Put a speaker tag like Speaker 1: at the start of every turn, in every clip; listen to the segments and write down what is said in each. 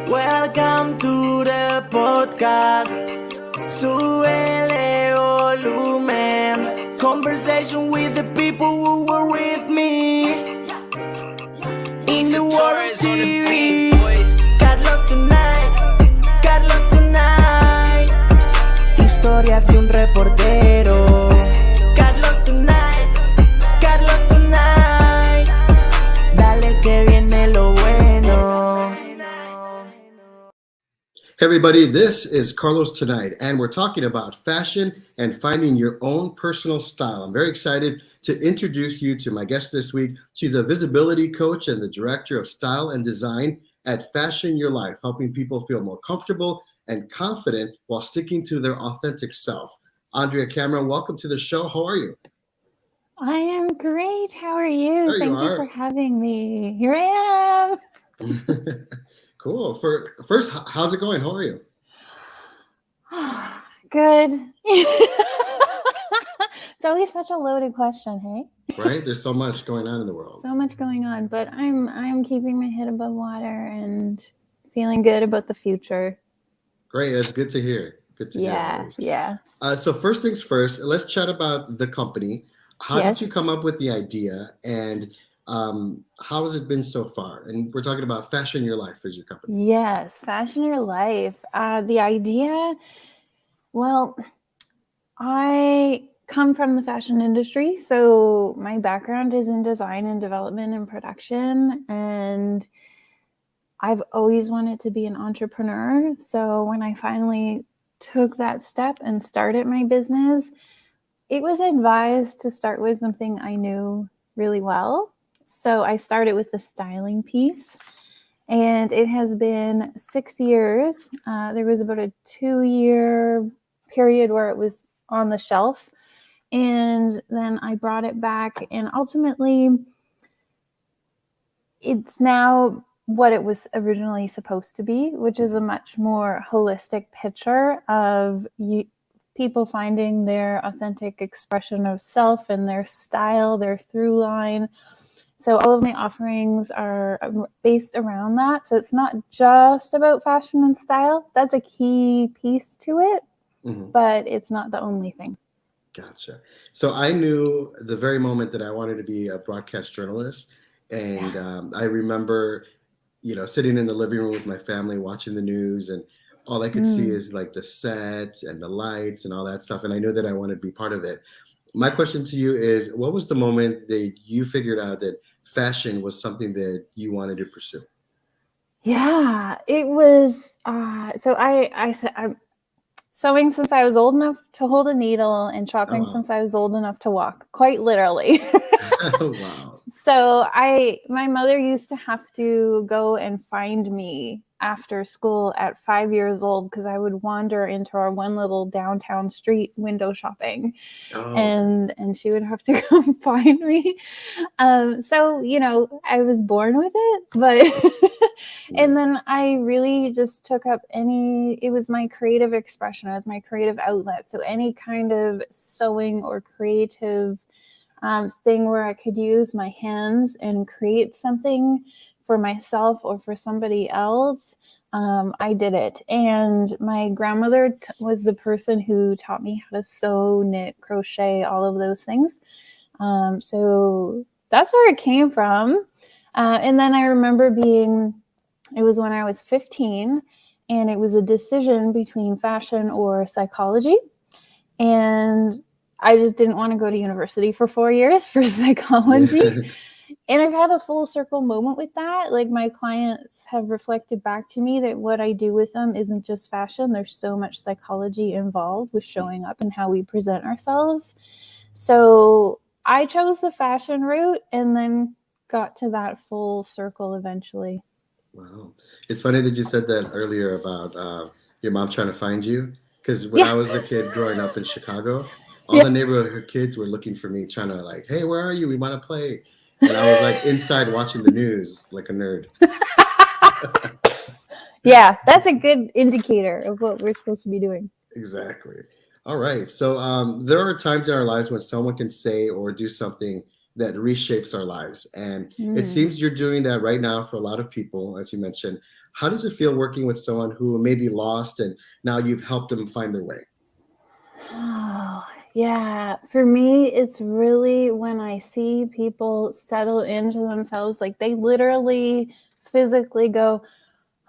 Speaker 1: Welcome to the podcast. Súbele volumen. Conversation with the people who were with me. In the world of TV. Carlos tonight. Historias de un reportero. Carlos tonight. Dale que viene lo bueno.
Speaker 2: Hey everybody, this is Carlos Tonight, and we're talking about fashion and finding your own personal style. I'm very excited to introduce you to my guest this week. She's a visibility coach and the director of style and design at Fashion Your Life, helping people feel more comfortable and confident while sticking to their authentic self. Andrea Cameron, welcome to the show. How are you?
Speaker 3: I am great. How are you?
Speaker 2: There
Speaker 3: Thank
Speaker 2: you
Speaker 3: you
Speaker 2: are.
Speaker 3: for having me. Here I am.
Speaker 2: Cool. First, how's it going? How are you?
Speaker 3: Good. It's always such a loaded question, hey?
Speaker 2: Right? There's so much going on in the world.
Speaker 3: So much going on, but I'm keeping my head above water and feeling good about the future.
Speaker 2: Great. That's good to hear. Good to hear. Always.
Speaker 3: Yeah.
Speaker 2: So first things first, let's chat about the company. How
Speaker 3: Yes.
Speaker 2: did you come up with the idea, and how has it been so far? And we're talking about Fashion Your Life as your company.
Speaker 3: Yes, Fashion Your Life. The idea, well, I come from the fashion industry, so my background is in design and development and production, and I've always wanted to be an entrepreneur. So when I finally took that step and started my business, it was advised to start with something I knew really well. So I started with the styling piece, and it has been 6 years. There was about a 2-year period where it was on the shelf, and then I brought it back, and ultimately it's now what it was originally supposed to be, which is a much more holistic picture of people finding their authentic expression of self and their style, their through line. So all of my offerings are based around that. So it's not just about fashion and style. That's a key piece to it, but it's not the only thing.
Speaker 2: Gotcha. So I knew the very moment that I wanted to be a broadcast journalist, and I remember, sitting in the living room with my family watching the news, and all I could see is like the set and the lights and all that stuff. And I knew that I wanted to be part of it. My question to you is, what was the moment that you figured out that fashion was something that you wanted to pursue?
Speaker 3: Yeah, it was, so I'm sewing since I was old enough to hold a needle, and shopping
Speaker 2: Oh, wow.
Speaker 3: since I was old enough to walk, quite literally.
Speaker 2: Wow.
Speaker 3: So my mother used to have to go and find me after school at 5 years old because I would wander into our one little downtown street window shopping,
Speaker 2: Oh,
Speaker 3: and she would have to come find me. So I was born with it, but and then I really just took up it was my creative expression, it was my creative outlet. So any kind of sewing or creative thing where I could use my hands and create something for myself or for somebody else, I did it. And my grandmother was the person who taught me how to sew, knit, crochet, all of those things. So that's where it came from. And then I remember it was when I was 15, and it was a decision between fashion or psychology. And I just didn't want to go to university for 4 years for psychology. And I've had a full circle moment with that. Like, my clients have reflected back to me that what I do with them isn't just fashion. There's so much psychology involved with showing up and how we present ourselves. So I chose the fashion route and then got to that full circle eventually.
Speaker 2: Wow. It's funny that you said that earlier about your mom trying to find you. Because when I was a kid growing up in Chicago, all the neighborhood kids were looking for me, trying to like, hey, where are you? We want to play. And I was like inside watching the news like a nerd.
Speaker 3: Yeah, that's a good indicator of what we're supposed to be doing.
Speaker 2: Exactly. All right. So there are times in our lives when someone can say or do something that reshapes our lives. And it seems you're doing that right now for a lot of people, as you mentioned. How does it feel working with someone who may be lost and now you've helped them find their way?
Speaker 3: Oh, yeah. For me, it's really when I see people settle into themselves, like they literally physically go,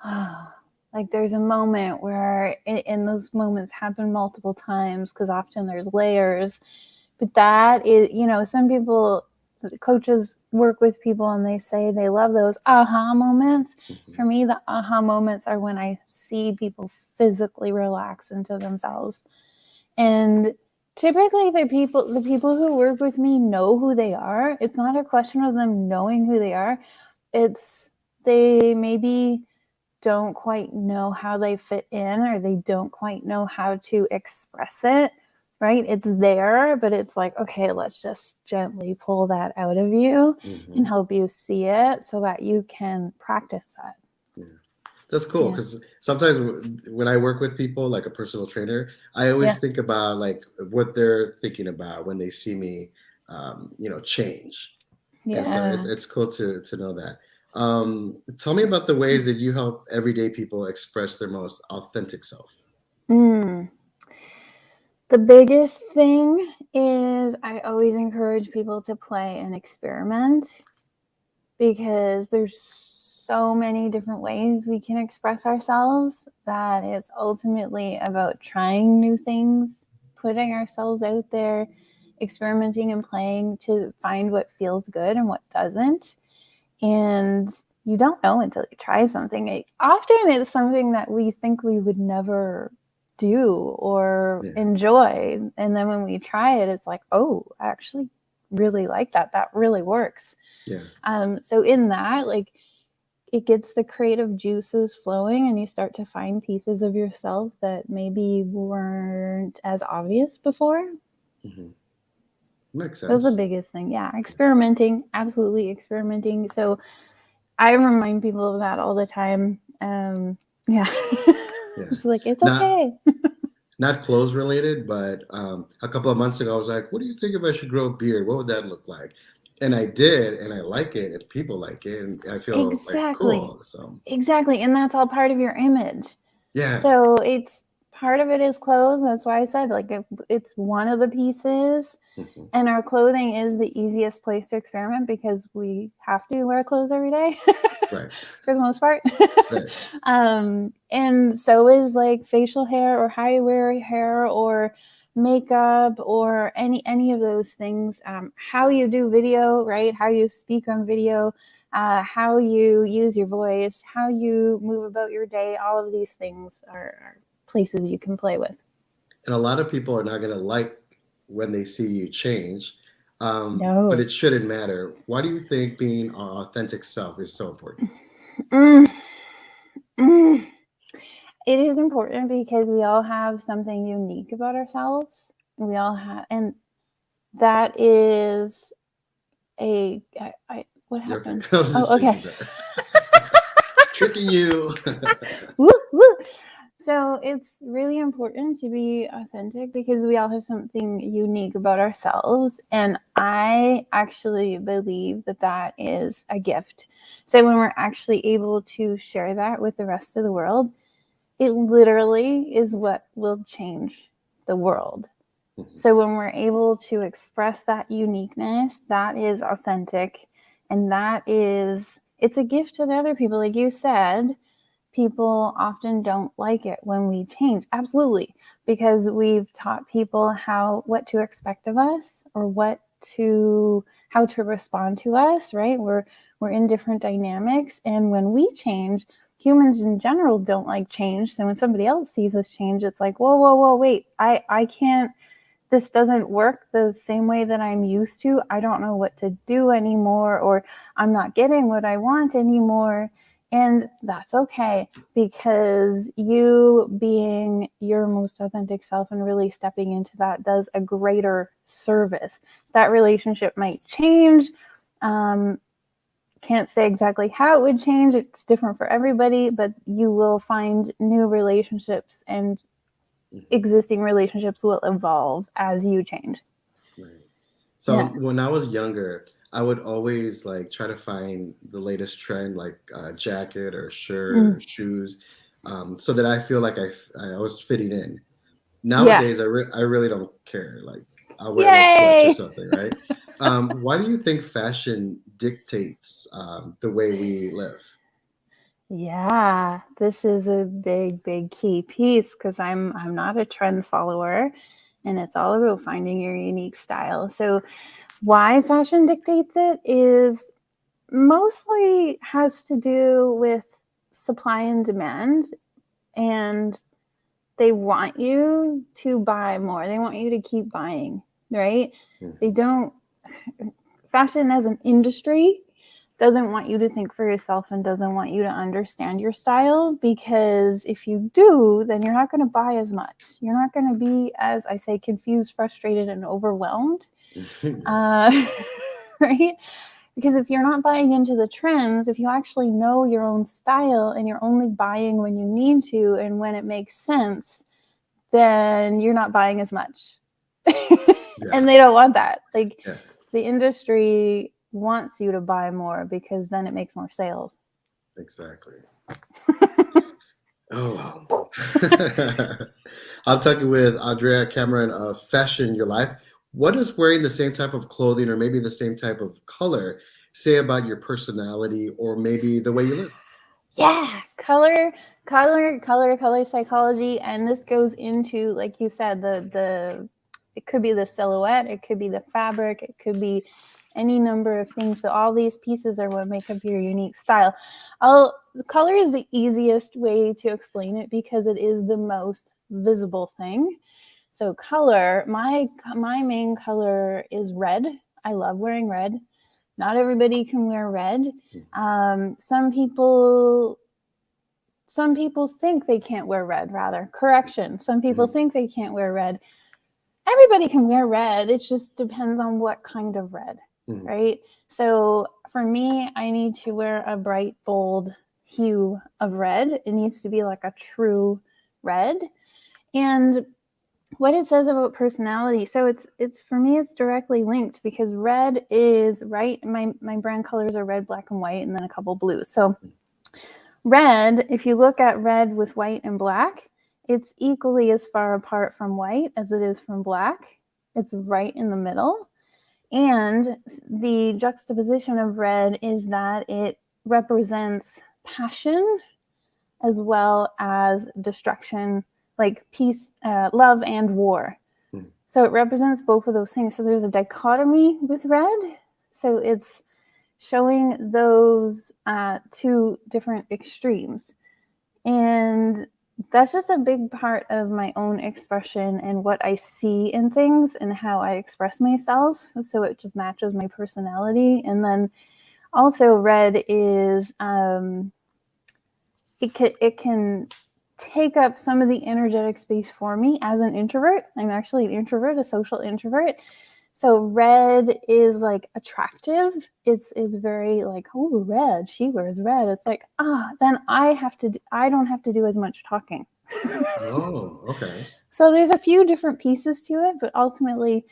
Speaker 3: oh, like there's a moment where, and those moments happen multiple times because often there's layers. But that is, some people, coaches work with people and they say they love those aha moments. For me, the aha moments are when I see people physically relax into themselves. And typically the people who work with me know who they are. It's not a question of them knowing who they are. It's they maybe don't quite know how they fit in, or they don't quite know how to express it, right? It's there, but it's like, okay, let's just gently pull that out of you and help you see it so that you can practice that.
Speaker 2: Yeah. That's cool, because sometimes when I work with people, like a personal trainer, I always think about like what they're thinking about when they see me, change.
Speaker 3: Yeah.
Speaker 2: And so it's cool to know that. Tell me about the ways that you help everyday people express their most authentic self.
Speaker 3: The biggest thing is I always encourage people to play and experiment, because there's so many different ways we can express ourselves that it's ultimately about trying new things, putting ourselves out there, experimenting and playing to find what feels good and what doesn't. And you don't know until you try something. Often it's something that we think we would never do or enjoy. And then when we try it, it's like, oh, I actually really like that. That really works.
Speaker 2: Yeah.
Speaker 3: So in that, like, it gets the creative juices flowing and you start to find pieces of yourself that maybe weren't as obvious before.
Speaker 2: Makes sense.
Speaker 3: That's the biggest thing. Yeah. Experimenting, absolutely experimenting. So I remind people of that all the time. It's like, it's okay.
Speaker 2: Not clothes related, but a couple of months ago, I was like, what do you think if I should grow a beard? What would that look like? And I did, and I like it, and people like it, and I feel like cool. So
Speaker 3: Exactly. And that's all part of your image.
Speaker 2: Yeah.
Speaker 3: So it's part of it is clothes. That's why I said, like, it's one of the pieces. And our clothing is the easiest place to experiment because we have to wear clothes every day
Speaker 2: Right.
Speaker 3: for the most part.
Speaker 2: Right.
Speaker 3: And so is like facial hair or how you wear your hair or makeup or any of those things. How you do video, right? How you speak on video, how you use your voice, how you move about your day. All of these things are places you can play with.
Speaker 2: And a lot of people are not going to like when they see you change,
Speaker 3: No.
Speaker 2: but it shouldn't matter. Why do you think being our authentic self is so important?
Speaker 3: It is important because we all have something unique about ourselves. We all have, and that is what happened?
Speaker 2: Okay. I was just
Speaker 3: okay.
Speaker 2: Tricking you.
Speaker 3: Woo, woo. So it's really important to be authentic because we all have something unique about ourselves. And I actually believe that that is a gift. So when we're actually able to share that with the rest of the world, it literally is what will change the world. So when we're able to express that uniqueness, that is authentic. And it's a gift to the other people. Like you said, people often don't like it when we change. Absolutely. Because we've taught people what to expect of us or how to respond to us, right? We're in different dynamics. And when we change, humans in general don't like change. So when somebody else sees us change, it's like, whoa, wait, I can't, this doesn't work the same way that I'm used to. I don't know what to do anymore, or I'm not getting what I want anymore. And that's okay, because you being your most authentic self and really stepping into that does a greater service. That relationship might change. Can't say exactly how it would change. It's different for everybody, but you will find new relationships and existing relationships will evolve as you change.
Speaker 2: Right. So when I was younger, I would always like try to find the latest trend, like a jacket or shirt or shoes, so that I feel like I was fitting in.
Speaker 3: Yeah.
Speaker 2: Nowadays, I really don't care. Like I'll wear like sweats or
Speaker 3: Yay.
Speaker 2: something, right? Why do you think fashion dictates the way we live?
Speaker 3: Yeah, this is a big, big key piece because I'm not a trend follower, and it's all about finding your unique style. So why fashion dictates it is mostly has to do with supply and demand, and they want you to buy more. They want you to keep buying, right? They don't fashion as an industry doesn't want you to think for yourself and doesn't want you to understand your style, because if you do, then you're not going to buy as much. You're not going to be, as I say, confused, frustrated, and overwhelmed. Right? Because if you're not buying into the trends, if you actually know your own style and you're only buying when you need to and when it makes sense, then you're not buying as much. And they don't want that. Like the industry wants you to buy more because then it makes more sales.
Speaker 2: Exactly. Oh, wow. I'm talking with Andrea Cameron of Fashion Your Life. What does wearing the same type of clothing or maybe the same type of color say about your personality or maybe the way you live?
Speaker 3: Yeah, color psychology, and this goes into, like you said, the it could be the silhouette, it could be the fabric, it could be any number of things. So all these pieces are what make up your unique style. Color is the easiest way to explain it because it is the most visible thing. So color, my main color is red. I love wearing red. Not everybody can wear red. Some people think they can't wear red, rather. Correction. Some people think they can't wear red. Everybody can wear red. It just depends on what kind of red, right? So for me, I need to wear a bright, bold hue of red. It needs to be like a true red. And what it says about personality, so it's for me, it's directly linked because red is right. My brand colors are red, black, and white, and then a couple blues. So red, if you look at red with white and black, it's equally as far apart from white as it is from black. It's right in the middle. And the juxtaposition of red is that it represents passion as well as destruction, like peace, love, and war. So it represents both of those things. So there's a dichotomy with red. So it's showing those two different extremes. And that's just a big part of my own expression and what I see in things and how I express myself. So it just matches my personality. And then also red is, it can take up some of the energetic space for me as an introvert. I'm actually an introvert, a social introvert. So red is like attractive. It's very like, oh, red, she wears red. It's like, then I don't have to do as much talking.
Speaker 2: Oh, okay.
Speaker 3: So there's a few different pieces to it, but ultimately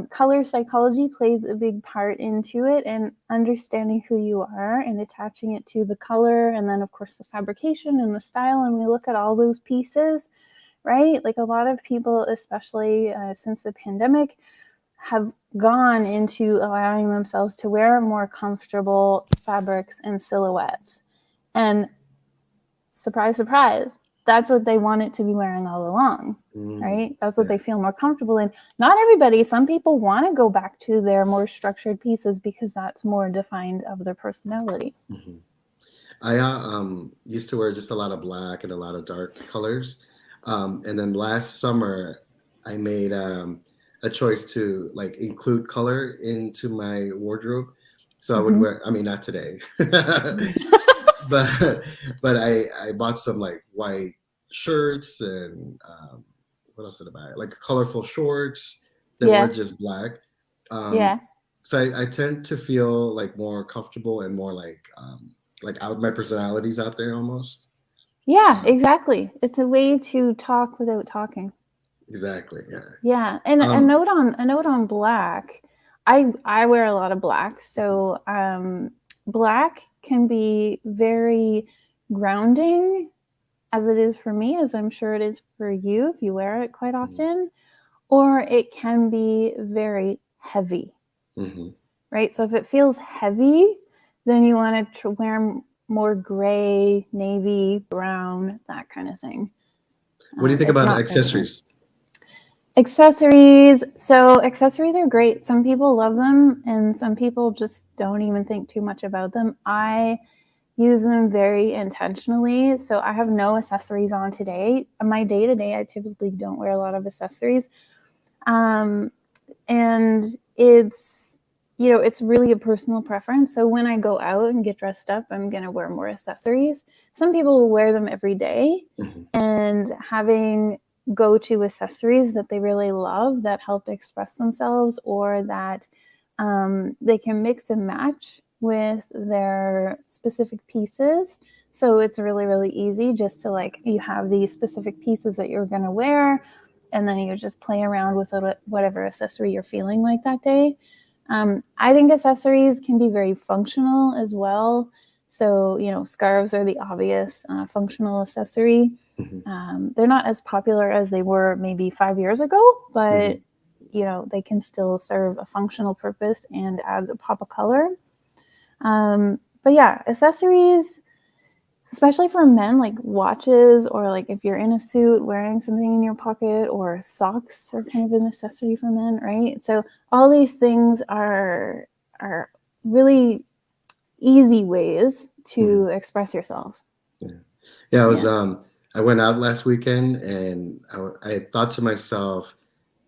Speaker 3: color psychology plays a big part into it, and understanding who you are and attaching it to the color, and then of course the fabrication and the style. And we look at all those pieces, right? Like a lot of people, especially since the pandemic, have gone into allowing themselves to wear more comfortable fabrics and silhouettes. And surprise, surprise, that's what they wanted to be wearing all along, right? That's what they feel more comfortable in. Not everybody. Some people want to go back to their more structured pieces because that's more defined of their personality.
Speaker 2: I used to wear just a lot of black and a lot of dark colors. And then last summer, I made a choice to like include color into my wardrobe. So I would wear, I mean, not today, but I bought some like white shirts and what else did I buy? Like colorful shorts that weren't just black. So I tend to feel like more comfortable and more like out my personality's out there almost.
Speaker 3: Yeah, exactly. It's a way to talk without talking.
Speaker 2: Exactly. Yeah.
Speaker 3: Yeah, and a note on black. I wear a lot of black. So black can be very grounding, as it is for me, as I'm sure it is for you if you wear it quite often, or it can be very heavy, right? So if it feels heavy, then you want to wear more gray, navy, brown, that kind of thing.
Speaker 2: What do you think about accessories?
Speaker 3: Accessories. So accessories are great. Some people love them and some people just don't even think too much about them. I use them very intentionally. So I have no accessories on today. My day to day, I typically don't wear a lot of accessories. And it's, you know, it's really a personal preference. So when I go out and get dressed up, I'm going to wear more accessories. Some people will wear them every day, and having go-to accessories that they really love that help express themselves, or that they can mix and match with their specific pieces. So it's really, really easy just to, like, you have these specific pieces that you're going to wear, and then you just play around with whatever accessory you're feeling like that day. I think accessories can be very functional as well. So, you know, scarves are the obvious functional accessory. They're not as popular as they were maybe 5 years ago, but, you know, they can still serve a functional purpose and add a pop of color. But yeah, accessories, especially for men, like watches, or like if you're in a suit wearing something in your pocket, or socks are kind of an accessory for men, right? So all these things are really easy ways to express yourself.
Speaker 2: Yeah, I was I went out last weekend, and I thought to myself,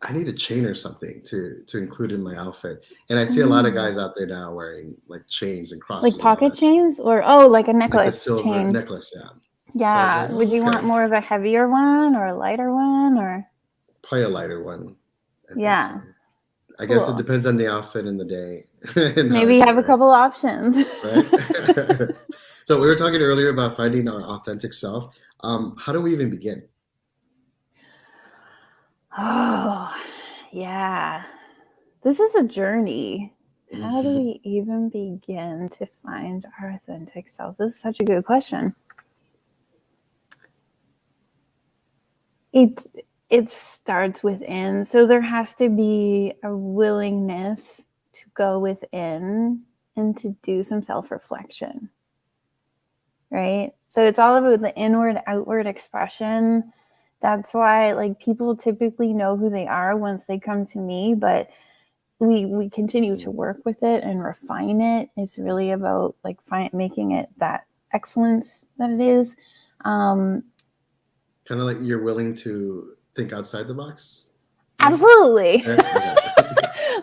Speaker 2: I need a chain or something to include in my outfit. And I see a lot of guys out there now wearing like chains and crosses,
Speaker 3: like pocket chains, or like a necklace,
Speaker 2: like the silver
Speaker 3: chain
Speaker 2: necklace. Yeah.
Speaker 3: Yeah.
Speaker 2: So I was like,
Speaker 3: Would you want
Speaker 2: okay,
Speaker 3: more of a heavier one or a lighter one, or?
Speaker 2: probably a lighter one. I think
Speaker 3: Yeah.
Speaker 2: so. I guess it
Speaker 3: Cool.
Speaker 2: depends on the outfit and the day. And how I
Speaker 3: Maybe you
Speaker 2: feel,
Speaker 3: have a
Speaker 2: right?
Speaker 3: couple options.
Speaker 2: Right? So we were talking earlier about finding our authentic self. How do we even begin?
Speaker 3: Oh, yeah. This is a journey. How do we even begin to find our authentic selves? This is such a good question. It starts within. So there has to be a willingness to go within and to do some self-reflection. Right? So it's all about the inward outward expression. That's why, like, people typically know who they are once they come to me, but we continue to work with it and refine it. It's really about, like, making it that excellence that it is.
Speaker 2: Kind of like you're willing to think outside the box?
Speaker 3: Absolutely.
Speaker 2: Yeah?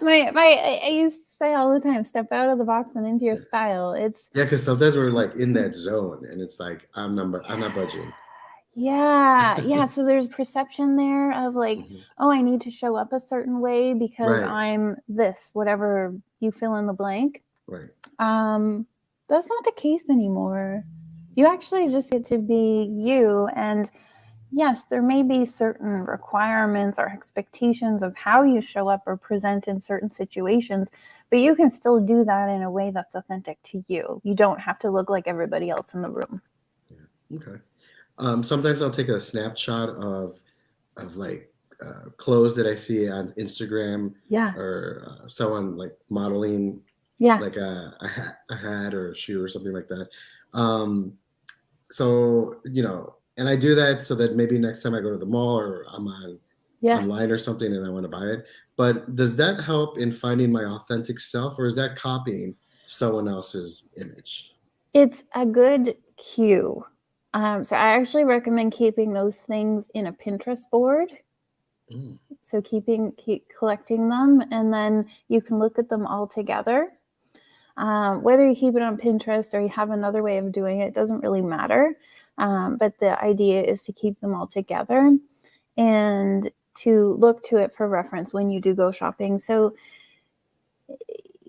Speaker 2: Okay.
Speaker 3: I used to say all the time, step out of the box and into your style. It's
Speaker 2: Yeah, because sometimes we're like in that zone, and it's like I'm not budging.
Speaker 3: yeah. So there's perception there of, like, oh, I need to show up a certain way because
Speaker 2: Right.
Speaker 3: I'm this, whatever you fill in the blank.
Speaker 2: Right.
Speaker 3: That's not the case anymore. You actually just get to be you. And yes, there may be certain requirements or expectations of how you show up or present in certain situations, but you can still do that in a way that's authentic to you. You don't have to look like everybody else in the room.
Speaker 2: Yeah. Okay. Sometimes I'll take a snapshot of like clothes that I see on Instagram, or someone like modeling, like a hat or a shoe or something like that. So, and I do that so that maybe next time I go to the mall or I'm online or something and I want to buy it. But does that help in finding my authentic self, or is that copying someone else's image?
Speaker 3: It's a good cue. So I actually recommend keeping those things in a Pinterest board. So keep collecting them, and then you can look at them all together. Whether you keep it on Pinterest or you have another way of doing it, doesn't really matter. But the idea is to keep them all together and to look to it for reference when you do go shopping. So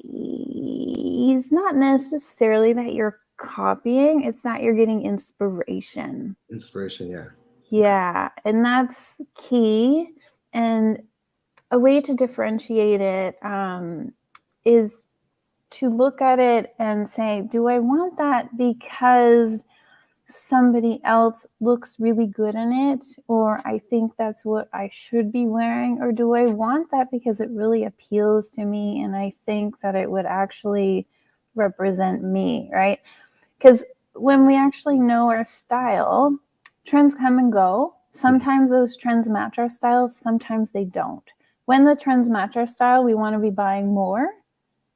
Speaker 3: it's not necessarily that you're copying, it's that you're getting inspiration. Yeah, and that's key. And a way to differentiate it, is to look at it and say, do I want that because somebody else looks really good in it, or I think that's what I should be wearing, or do I want that because it really appeals to me and I think that it would actually represent me, right? Because when we actually know our style, trends come and go. Sometimes those trends match our style, sometimes they don't. When the trends match our style, we want to be buying more,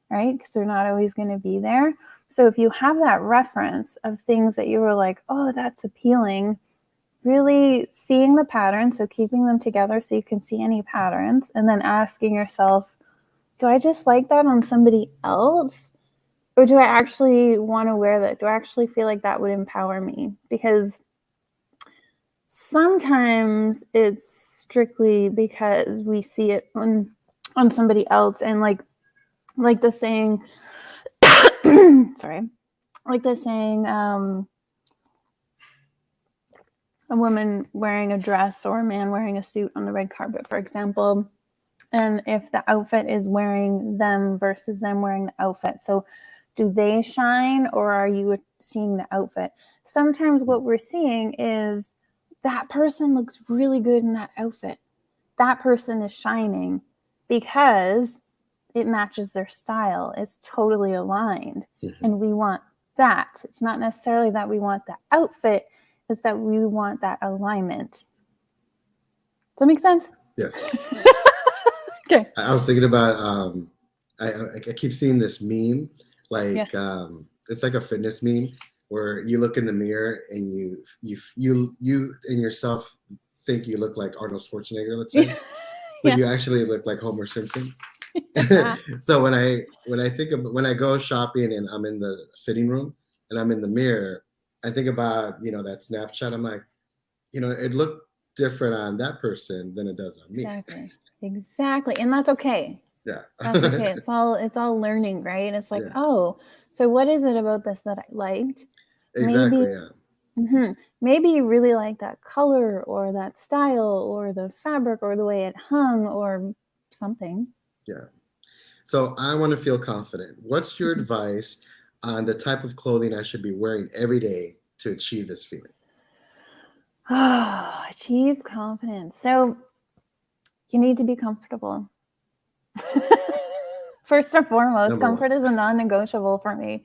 Speaker 3: right? Because they're not always going to be there. So if you have that reference of things that you were like, oh, that's appealing, really seeing the patterns, so keeping them together so you can see any patterns, and then asking yourself, do I just like that on somebody else? Or do I actually want to wear that? Do I actually feel like that would empower me? Because sometimes it's strictly because we see it on somebody else, and like the saying, sorry, like the saying, a woman wearing a dress or a man wearing a suit on the red carpet, for example, and if the outfit is wearing them versus them wearing the outfit. So do they shine, or are you seeing the outfit? Sometimes what we're seeing is that person looks really good in that outfit. That person is shining because it matches their style. It's totally aligned. And we want that. It's not necessarily that we want the outfit, it's that we want that alignment. Does that make sense?
Speaker 2: Yes.
Speaker 3: Okay.
Speaker 2: I was thinking about, I keep seeing this meme, like it's like a fitness meme where you look in the mirror and you and yourself think you look like Arnold Schwarzenegger, let's say, but you actually look like Homer Simpson. So when I go shopping and I'm in the fitting room and I'm in the mirror, I think about, that Snapchat. I'm like, it looked different on that person than it does on me.
Speaker 3: Exactly. And that's okay.
Speaker 2: Yeah.
Speaker 3: That's okay. It's all learning, right? It's like, oh, so what is it about this that I liked?
Speaker 2: Exactly.
Speaker 3: Maybe you really like that color or that style or the fabric or the way it hung or something.
Speaker 2: Yeah. So I want to feel confident. What's your advice on the type of clothing I should be wearing every day to achieve this feeling?
Speaker 3: Achieve confidence. So you need to be comfortable. First and foremost, comfort is a non-negotiable for me.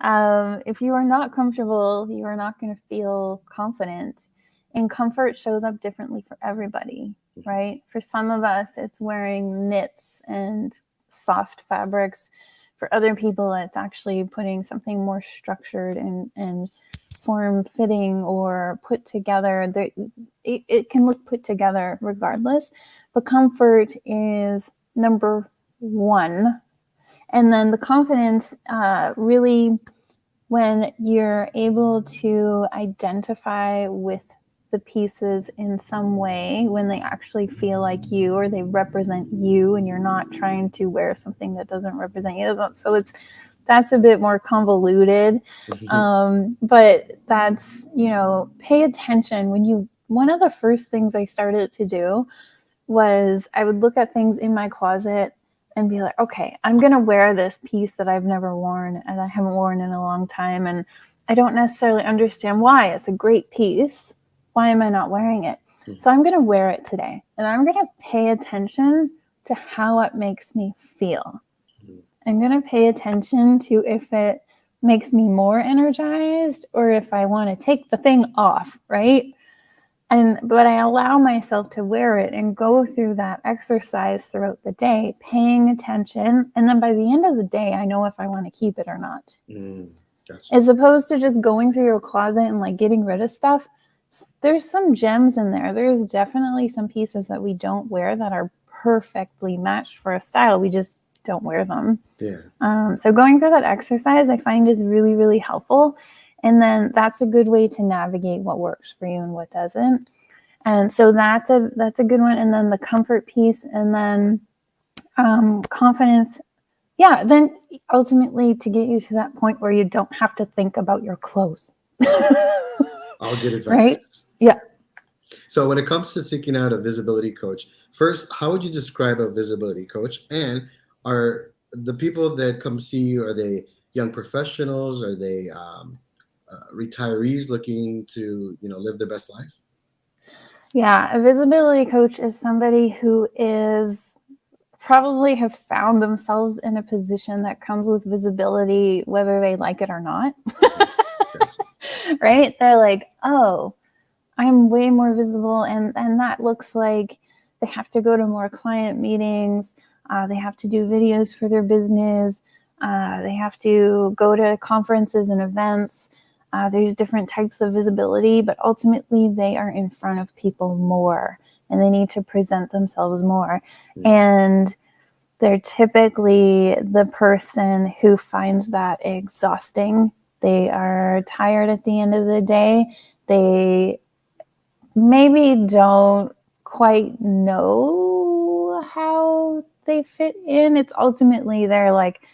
Speaker 3: If you are not comfortable, you are not going to feel confident. And comfort shows up differently for everybody, right? For some of us, it's wearing knits and soft fabrics. For other people, it's actually putting something more structured and form-fitting or put together. It can look put together regardless, but comfort is number one. And then the confidence, really, when you're able to identify with the pieces in some way, when they actually feel like you or they represent you and you're not trying to wear something that doesn't represent you. So that's a bit more convoluted. But that's, pay attention. One of the first things I started to do was I would look at things in my closet and be like, okay, I'm going to wear this piece that I've never worn and I haven't worn in a long time. And I don't necessarily understand why. It's a great piece. Why am I not wearing it? So I'm going to wear it today. And I'm going to pay attention to how it makes me feel. I'm going to pay attention to if it makes me more energized or if I want to take the thing off, right? But I allow myself to wear it and go through that exercise throughout the day, paying attention. And then by the end of the day, I know if I want to keep it or not.
Speaker 2: Gotcha.
Speaker 3: As opposed to just going through your closet and like getting rid of stuff. There's some gems in there. There's definitely some pieces that we don't wear that are perfectly matched for a style. We just don't wear them.
Speaker 2: Yeah.
Speaker 3: So going through that exercise, I find is really, really helpful. And then that's a good way to navigate what works for you and what doesn't. And so that's a good one. And then the comfort piece, and then confidence. Yeah. Then ultimately to get you to that point where you don't have to think about your clothes.
Speaker 2: All good advice.
Speaker 3: Right? Yeah.
Speaker 2: So when it comes to seeking out a visibility coach, first, how would you describe a visibility coach? And are the people that come see you, are they young professionals? Are they retirees looking to, live their best life?
Speaker 3: Yeah, a visibility coach is somebody who is probably have found themselves in a position that comes with visibility, whether they like it or not. Right? They're like, oh, I'm way more visible, and that looks like they have to go to more client meetings. They have to do videos for their business. They have to go to conferences and events. There's different types of visibility, but ultimately they are in front of people more, and they need to present themselves more. Mm-hmm. And they're typically the person who finds that exhausting. They are tired at the end of the day. They maybe don't quite know how they fit in. It's ultimately they're like,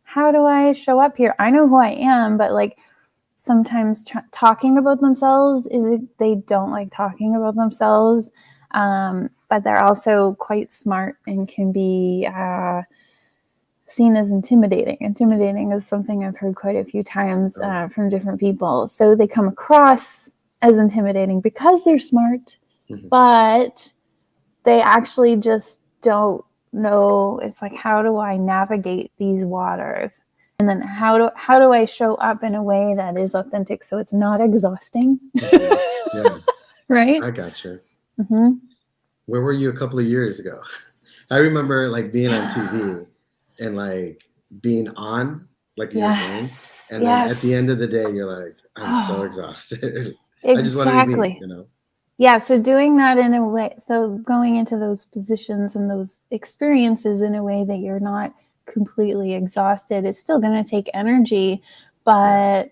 Speaker 3: how do I show up here? I know who I am, but like sometimes talking about themselves they don't like talking about themselves. But they're also quite smart and can be seen as intimidating. Intimidating is something I've heard quite a few times from different people. So they come across as intimidating because they're smart, mm-hmm. but they actually just don't know. It's like, how do I navigate these waters? And then how do I show up in a way that is authentic so it's not exhausting? Mm-hmm. Yeah. Right?
Speaker 2: I gotcha.
Speaker 3: Mm-hmm.
Speaker 2: Where were you a couple of years ago? I remember like being on TV and like being on, like you were saying. And then at the end of the day, you're like, I'm so exhausted.
Speaker 3: Exactly.
Speaker 2: I just wanted to be me,
Speaker 3: Yeah, so doing that in a way, so going into those positions and those experiences in a way that you're not completely exhausted, it's still going to take energy, but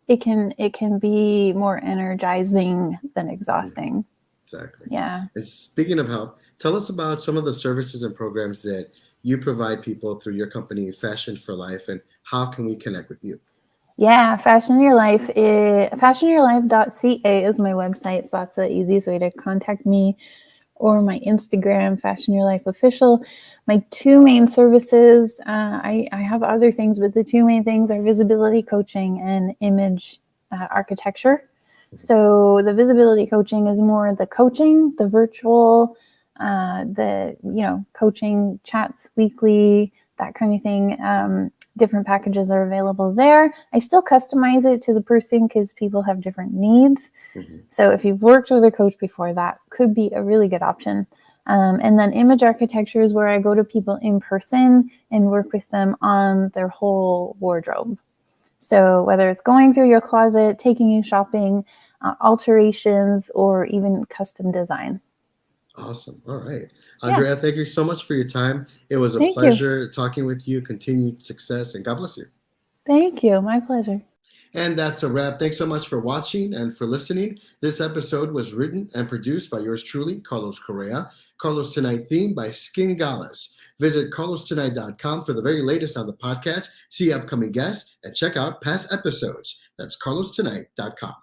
Speaker 3: it can be more energizing than exhausting.
Speaker 2: Exactly.
Speaker 3: Yeah.
Speaker 2: And speaking of health, tell us about some of the services and programs that you provide people through your company, Fashion for Life, and how can we connect with you?
Speaker 3: Yeah, fashionyourlife.ca is my website, so that's the easiest way to contact me, or my Instagram, Fashion Your Life Official. My two main services, I have other things, but the two main things are visibility coaching and image architecture. So the visibility coaching is more the coaching, the virtual, coaching chats weekly, that kind of thing. Different packages are available there. I still customize it to the person because people have different needs. Mm-hmm. So if you've worked with a coach before, that could be a really good option. And then image architecture is where I go to people in person and work with them on their whole wardrobe. So whether it's going through your closet, taking you shopping, alterations, or even custom design.
Speaker 2: Awesome. All right. Andrea, thank you so much for your time. It was a pleasure talking with you. Continued success, and God bless you.
Speaker 3: Thank you. My pleasure.
Speaker 2: And that's a wrap. Thanks so much for watching and for listening. This episode was written and produced by yours truly, Carlos Correa. Carlos Tonight theme by Skin Gallus. Visit carlostonight.com for the very latest on the podcast, see upcoming guests, and check out past episodes. That's carlostonight.com.